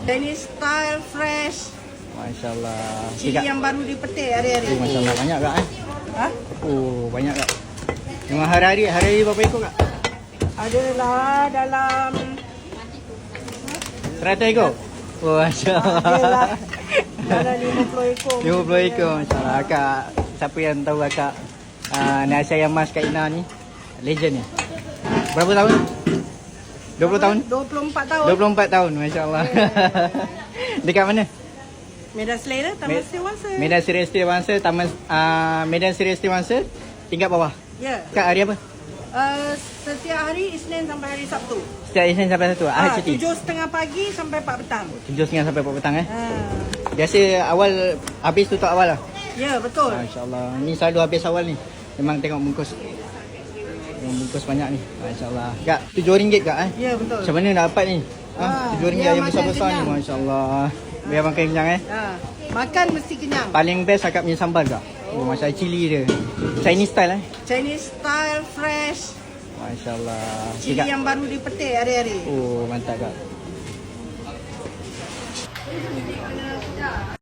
Chinese style fresh. Masya Allah. Cili yang baru dipetik hari-hari. Masya Allah, banyak kak eh? Ha? Oh, banyak kak. Memang hari-hari berapa ekor kak? Adalah dalam 100 ekor? Oh, Masya Allah. adalah dalam 50 ekor. 50 ekor, Masya Allah. Kak, siapa yang tahu kakak nasi ayam mas Kak Ina ni? Legend ni. Berapa tahun? 20 tahun? 24 tahun. 24 tahun, Masya Allah. Dekat mana? Medan Selera, Taman Sri Wangsa. Medan Seri Wangsa, Taman Medan Seri Wangsa, tingkat bawah. Ya. Kak, hari apa? Setiap hari Isnin sampai hari Sabtu. Setiap Isnin sampai Sabtu. Ahad cuti. 7.30 pagi sampai 4 petang. 7.30 sampai 4 petang eh. Ha. Biasa awal habis tutup awal lah. Ya, betul. Masya-Allah. Ni selalu habis awal ni. Memang tengok bungkus. Yang bungkus banyak ni. Masya-Allah. Kak, RM7 kak eh. Ya, betul. Macam mana nak dapat ni? RM7 biar yang makan besar-besar ni. kenyang. Masya-Allah. Biar makan kenyang eh. Ha. Makan mesti kenyang. Paling best akak punya sambal kak. Oh, macam cili dia. Chinese style eh. Chinese style fresh. Masya-Allah. Cili yang baru dipetik hari-hari. Oh, mantap kak.